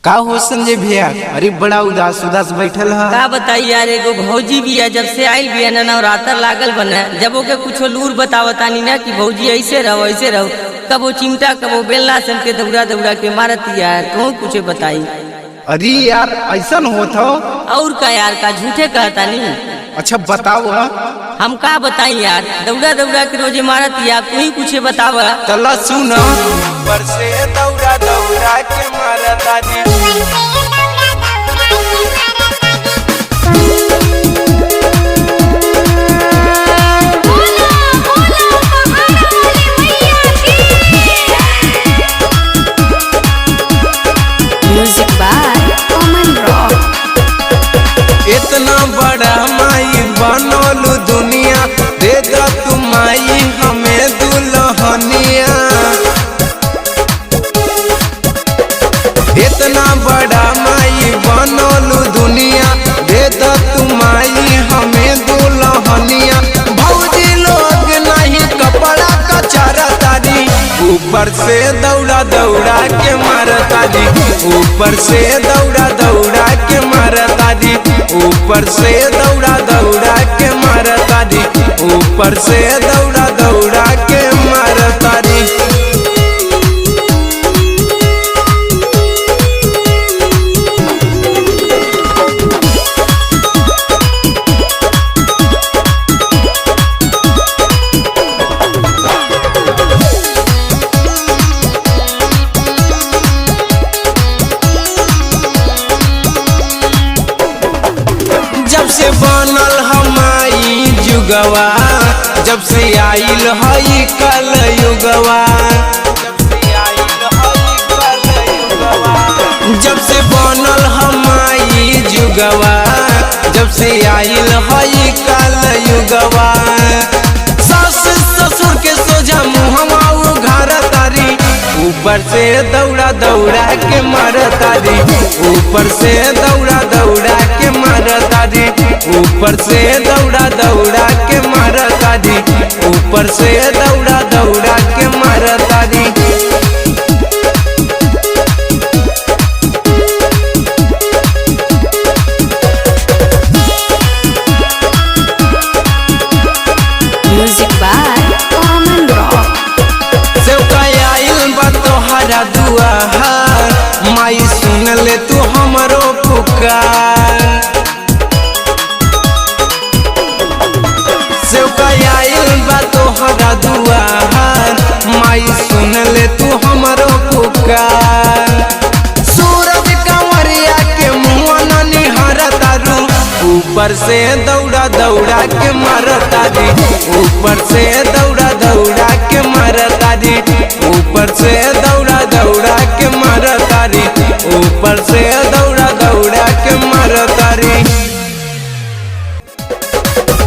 का हो संजय भैया? अरे बड़ा उदास उदास बैठल है। का बताई यार, एगो भौजी भी है, जब से आयल भी है ना नवरात्र लागल बने, जब ओके कुछ लूर बतावतानी ना कि भौजी ऐसे रहो, कबो चिमटा कबो बेलना से हमके दौड़ा दौड़ा के मारती है। तो कुछ बताई। अरे यार ऐसा होत हो? और का यार, का झूठे कहता नहीं। अच्छा बताओ। हम का बताई यार, दौड़ा दौड़ा के रोजे मारती है। तू ही कुछ बताव। चला सुन। बरसे दौड़ा दौड़ा के मारता जी। Music by Aman Rock. इतना बड़ा माई बनोलू दुनिया, दे दा तू माई हमें दुल्हनिया। इतना बड़ा माई बनोलू दुनिया, दे दा तू माई हमें दुल्हनिया। भौजी लोग नहीं कपड़ा का चारता दी, ऊपर से दौड़ा दौड़ा के मारता दी। ऊपर से दौड़ा दौड़ा के मारता दी। ऊपर से दौड़ा दौड़ा के मारता दी। ऊपर से दौड़ा दौड़ा के मारता दी। जब से बनल हमारी जुगवा, जब से आइल हई कल युगवा। जब से बनल हमारी जुगवा, जब से आइल हई कल युगवा। सास ससुर के सोझा मुहवा उघार तारी, ऊपर से दौड़ा दौड़ा के मारता दी। ऊपर से दौड़ा दौड़ा के मारता दी। ऊपर से दौड़ा दौड़ा के मारता दी। ऊपर से दौड़ा दौड़ा के मारता दी। Music by Aman Rock. तोहरा दुआर माई सुन ले तू हमरो पुकार। आइल बा तोहरा दुआर माई सुन ले तू हमरो पुकार। सूरज कंवरिया के मुँह न निहारता रू, ऊपर से दौड़ा दौड़ा के मारता दी। ऊपर से दौड़ा दौड़ा के मारता दी। ऊपर से दौड़ा दौड़ा के मारता दी। ऊपर से दौड़ा दौड़ा के मारता दी।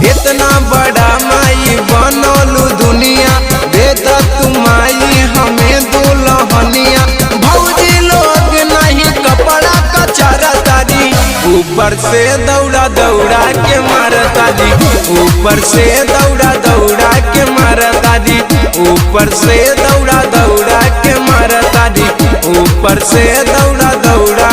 इतना बड़ा माई बनोलू दुनिया, दे दा तू माई हमें दुल्हनिया। भौजी लोग नहीं कपड़ा का चारता दी, ऊपर से दौड़ा दौड़ा के मारता दी। ऊपर से दौड़ा दौड़ा के मारता दी। ऊपर से दौड़ा दौड़ा के मारता दी। ऊपर से दौड़ा दौड़ा